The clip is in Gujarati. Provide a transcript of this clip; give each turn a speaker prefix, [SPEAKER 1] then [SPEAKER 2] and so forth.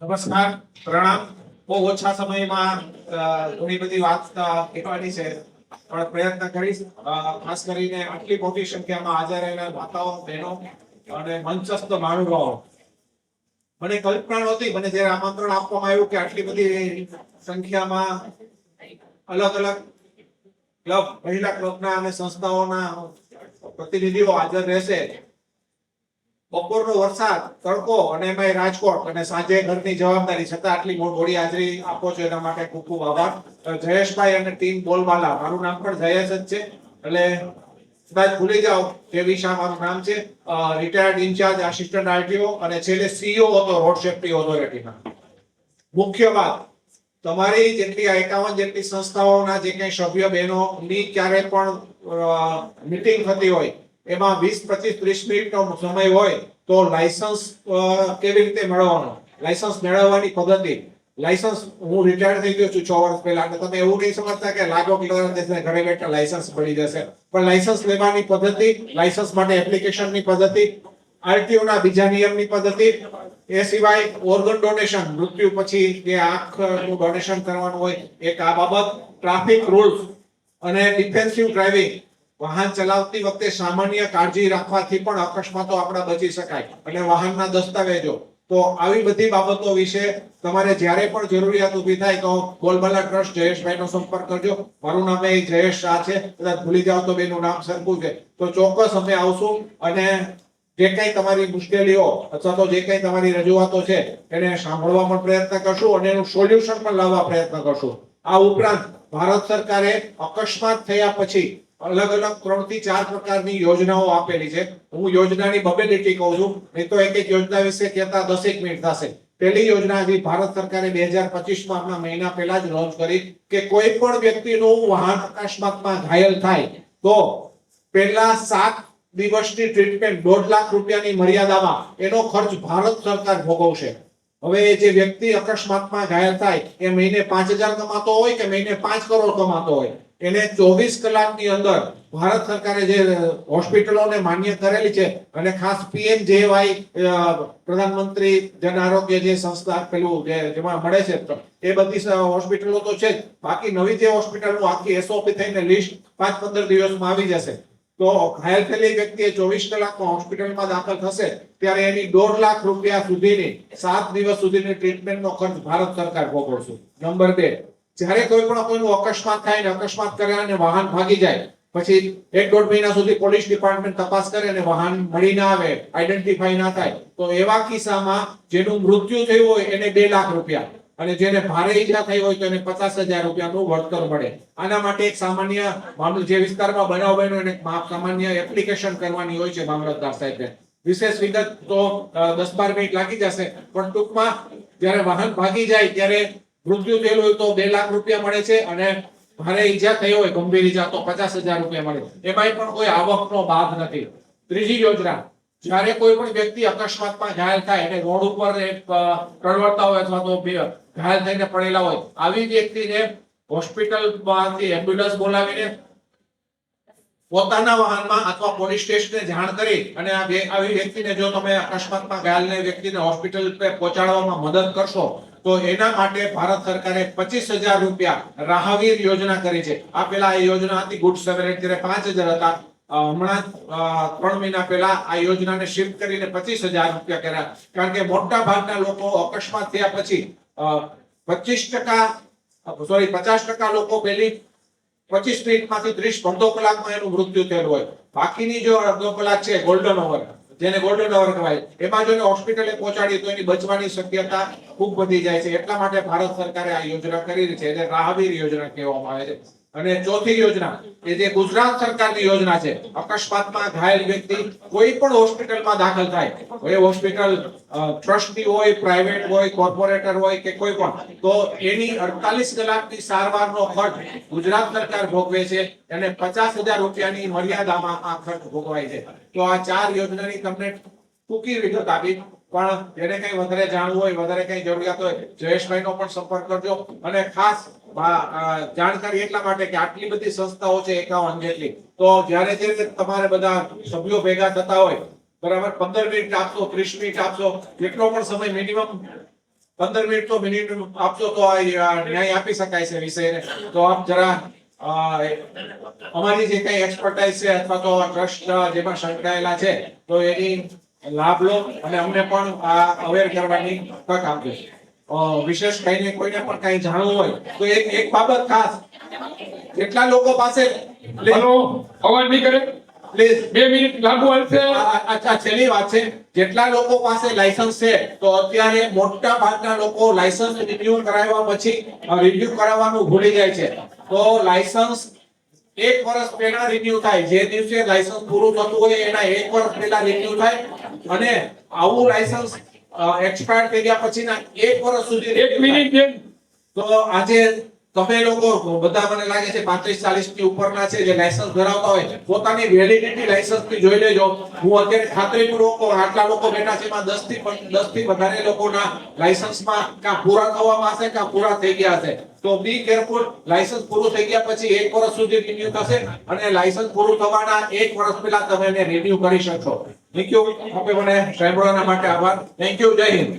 [SPEAKER 1] નમસ્કાર, પ્રણામ. બહુ ઓછા સમયમાં ઘણી બધી વાત કહેવાની છે, પણ પ્રયત્ન કરીશ. ખાસ કરીને આટલી મોટી સંખ્યામાં હાજર રહેલા માતાઓ, બહેનો અને મંચસ્થ મહાનુભાવો, મને કલ્પના નહોતી. મને જ્યારે આમંત્રણ આપવામાં આવ્યું કે આટલી બધી સંખ્યામાં અલગ અલગ ક્લબ, મહિલા ક્લબના અને સંસ્થાઓના પ્રતિનિધિઓ હાજર રહેશે. બપોરનો વરસાદ, તડકો અને એમાં રાજકોટ અને સાંજે ઘરની જવાબદારી છતાં આટલી મોટી હાજરી આપો છો એના માટે ખૂબ ખૂબ આભાર. જયેશભાઈ અને ટીમ બોલબાલા, મારું નામ પણ જયેશ જ છે, એટલે કદાચ ભૂલી જાઓ જેવી શાહ મારું નામ છે. રિટાયર્ડ ઇન્ચાર્જ આસિસ્ટન્ટ આરટીઓ અને છેલ્લે સીઈઓ હતો રોડ સેફ્ટી ઓથોરિટીના. મુખ્ય વાત, તમારી જેટલી 51 જેટલી સંસ્થાઓના જે કંઈ સભ્ય બહેનોની ક્યારે પણ મીટિંગ થતી હોય એમાં 20, 25, 30 મિનિટનો સમય હોય તો લાયસન્સ કેવી રીતે મેળવવાનો, લાયસન્સ મેળવવાની પદ્ધતિ. લાયસન્સ, હું રિટાયર થઈ ગયો છું 6 વર્ષ પહેલા, એટલે તમે એવું નહીં સમજતા કે લાગો ઘરે બેઠા લાયસન્સ મળી જશે. પણ લાયસન્સ લેવાની પદ્ધતિ, લાયસન્સ માટે એપ્લિકેશનની પદ્ધતિ, આરટીઓ ના બીજા નિયમની પદ્ધતિ, એ સિવાય ઓર્ગન ડોનેશન, મૃત્યુ પછી જે આંખનું ડોનેશન કરવાનું હોય એક આ બાબત, ટ્રાફિક રૂલ્સ અને ડિફેન્સિવ ડ્રાઇવિંગ. વાહન ચલાવતી વખતે સામાન્ય કાળજી રાખવાથી પણ અકસ્માતો આપણા બચી શકાય. એટલે વાહનના દસ્તાવેજો. તો આવી બધી બાબતો વિશે તમારે જ્યારે પણ જરૂરિયાત ઊભી થાય તો બોલબાલા ટ્રસ્ટ જયેશભાઈનો સંપર્ક કરજો. મારું નામ જયેશ શાહ છે, કદાચ ભૂલી જાવ તો બેનું નામ સરખું છે. તો ચોક્કસ અમે આવશું અને જે કંઈ તમારી મુશ્કેલીઓ અથવા તો જે કંઈ તમારી રજૂઆતો છે એને સાંભળવા પ્રયત્ન કરશું અને એનું સોલ્યુશન પણ લાવવા પ્રયત્ન કરશું. આ ઉપરાંત ભારત સરકારે અકસ્માત થયા પછી અલગ અલગ 3 થી 4 પ્રકારની યોજનાઓ આપેલી છે. હું યોજનાની બબેલિટી કહું છું, નહીં તો એક યોજના વિશે કહેતા 10 મિનિટ થશે. પહેલી યોજના જે ભારત સરકારે 2025માં હમણાં મહિના પહેલા જ લોન્ચ કરી કે કોઈ પણ વ્યક્તિનું વાહન અકસ્માતમાં ઘાયલ થાય તો પહેલા 7 દિવસની ટ્રીટમેન્ટ 1.5 લાખ રૂપિયાની મર્યાદામાં એનો ખર્ચ ભારત સરકાર ભોગવશે. હવે જે વ્યક્તિ અકસ્માતમાં ઘાયલ થાય એ મહિને 5,000 કમાતો હોય કે મહિને 5 કરોડ કમાતો હોય, એને 24 કલાકની અંદર ભારત સરકારે જે હોસ્પિટલોને માન્ય કરેલી છે અને ખાસ PMJY પ્રધાનમંત્રી જન આરોગ્ય જે સંસ્થા પેલું જેમાં મળે છે એ બધી હોસ્પિટલો તો છે જ. બાકી નવી જે હોસ્પિટલનું આખી SOP થઈને લિસ્ટ 5-15 દિવસમાં આવી જશે. તો ઘાયલ થયેલી વ્યક્તિ 24 કલાકમાં હોસ્પિટલમાં દાખલ થશે ત્યારે એની 1.5 લાખ રૂપિયા સુધીની 7 દિવસ સુધીની ટ્રીટમેન્ટનો ખર્ચ ભારત સરકાર ભોગવશે. નંબર 2, જ્યારે કોઈ પણ કોઈનું અકસ્માત થાય ને અકસ્માત કરે અને વાહન ભાગી જાય પછી 1-1.5 મહિના સુધી પોલીસ ડિપાર્ટમેન્ટ તપાસ કરે અને વાહન મળી ના આવે, આઈડેન્ટિફાઈ ના થાય, તો એવા કિસ્સામાં જેનું મૃત્યુ થયું હોય એને 2 લાખ રૂપિયા અને જેને ભારે ઈજા થઈ હોય તો એને 50,000 રૂપિયાનું વળતર મળે. આના માટે એક સામાન્ય મામલો જે વિસ્તારમાં બનાવ બન્યો એને સામાન્ય એપ્લિકેશન કરવાની હોય છે મામલતદાર સાહેબને. વિશેષ વિગત તો 10-12 મિનિટ લાગી જશે, પણ ટૂંકમાં જ્યારે વાહન ભાગી જાય ત્યારે મૃત્યુ થયેલું હોય તો 2 લાખ રૂપિયા મળે છે અને ભારે ઈજા થઈ હોય, ગંભીર ઈજા, તો 50,000 રૂપિયા મળે. એમાંય પણ કોઈ આવકનો બાદ નથી. ત્રીજી યોજના, જ્યારે કોઈ પણ વ્યક્તિ અકસ્માતમાં ઘાયલ થાય અને રોડ ઉપર ટળવળતા હોય અથવા તો ઘાયલ થઈને પડેલા હોય, આવી વ્યક્તિને હોસ્પિટલમાંથી એમ્બ્યુલન્સ બોલાવીને પોતાના વાહનમાં અથવા પોલીસ સ્ટેશને જાણ કરી અને આવી વ્યક્તિને જો તમે અકસ્માતમાં ઘાયલ વ્યક્તિને હોસ્પિટલ પહોંચાડવામાં મદદ કરશો તો એના માટે ભારત સરકારે 25,000 રૂપિયા રાહવીર યોજના કરી છે. આ પેલા એ યોજના હતી ગુડ સેવરેટ, ત્યારે 5,000 હતા. હમણાં 3 મહિના પહેલા આ યોજનાને શિફ્ટ કરીને 25,000 રૂપિયા કર્યા. કારણ કે મોટા ભાગના લોકો અકસ્માત થયા પછી 50% લોકો પહેલી 25 મિનિટમાંથી 30-15 કલાકમાં એનું મૃત્યુ થયેલું હોય. બાકીની જો અડધો કલાક છે ગોલ્ડન અવર, જેને ગોલ્ડન અવર કહેવાય, એમાં જો હોસ્પિટલે પહોંચાડી તો એની બચવાની શક્યતા ખૂબ વધી જાય છે. એટલા માટે ભારત સરકારે આ યોજના કરી છે, એને રાહવીર યોજના કહેવામાં આવે છે. અને ચોથી યોજના કે જે ગુજરાત સરકારની યોજના છે, અકસ્માતમાં ઘાયલ વ્યક્તિ કોઈ પણ હોસ્પિટલમાં દાખલ થાય, એ હોસ્પિટલ ટ્રસ્ટની હોય, પ્રાઇવેટ હોય, કોર્પોરેટર હોય કે કોઈ પણ, તો એની 48 કલાકની સારવારનો ખર્ચ ગુજરાત સરકાર ભોગવે છે અને 50,000 રૂપિયાની મર્યાદામાં આ ખર્ચ ભોગવાય છે. તો આ 4 યોજનાની તમને ટૂંકી વિગત આપી, પણ જેને કંઈ વધારે જાણવું હોય, વધારે કંઈ જરૂરિયાત હોય, જયેશભાઈનો પણ સંપર્ક કરજો. અને ખાસ જાણકારી એટલા માટે કે આટલી બધી સંસ્થાઓ છે 51 જેટલી, તો જ્યારે તમારે બધા સભ્યો ભેગા થતા હોય, બરાબર, 15 મિનિટ આપશો, 30 મિનિટ આપશો, જેટલો પણ સમય મિનિમમ 15 મિનિટ તો મિનિમમ આપશો તો આ ન્યાય આપી શકાય છે વિષયને. તો આપ જરા અમારી જે કઈ એક્સપર્ટાઇઝ છે અથવા તો ટ્રસ્ટ જેમાં સંકળાયેલા છે તો એની લાભ લો અને અમને પણ આ અવેર કરવાની તક આપજો. વિશેષ કહીને કોઈને પણ કઈ જાણવું હોય તો એક બાબત ખાસ, કેટલા લોકો પાસે
[SPEAKER 2] હલો, અવાજ નહીં કરે,
[SPEAKER 1] પ્લીઝ
[SPEAKER 2] 2 મિનિટ લાગુ હાલશે.
[SPEAKER 1] અચ્છા, છેલ્લી વાત છે, જેટલા લોકો પાસે લાયસન્સ છે તો અત્યારે મોટા ભાગના લોકો લાયસન્સ રિન્યુ કરાવ્યા પછી રિન્યુ કરાવવાનું ભૂલી જાય છે. તો લાયસન્સ 1 વર્ષ પહેલા રિન્યુ થાય, જે દિવસે લાયસન્સ પૂરું થતું હોય એના 1 વર્ષ પહેલા રિન્યુ થાય. અને આવું લાયસન્સ એક્સપાયર થઈ ગયા પછીના 1 વર્ષ સુધી
[SPEAKER 2] 1 મિનિટ બેન.
[SPEAKER 1] તો આજે તમે લોકો બધા મને લાગે છે 35-40 ની ઉપરના છે જે લાયસન્સ ધરાવતા હોય, પોતાની વેલિડિટી લાયસન્સ ની જોઈ લેજો. હું અત્યારે ખાતરીપૂર્વક આટલા લોકો બેઠા છે એમાં 10 થી વધારે લોકોના લાયસન્સમાં કાં પૂરા થવામાં હશે કાં પૂરા થઈ ગયા હશે. તો બી કેરફુલ. લાયસન્સ પૂરું થઈ ગયા પછી 1 વર્ષ સુધી રિન્યુ થશે અને લાયસન્સ પૂરું થવાના 1 વર્ષ પહેલા તમે એને રિન્યુ કરી શકશો. Thank you. આપે મને સાંભળવાના માટે આભાર. Thank you. જય હિન્દ.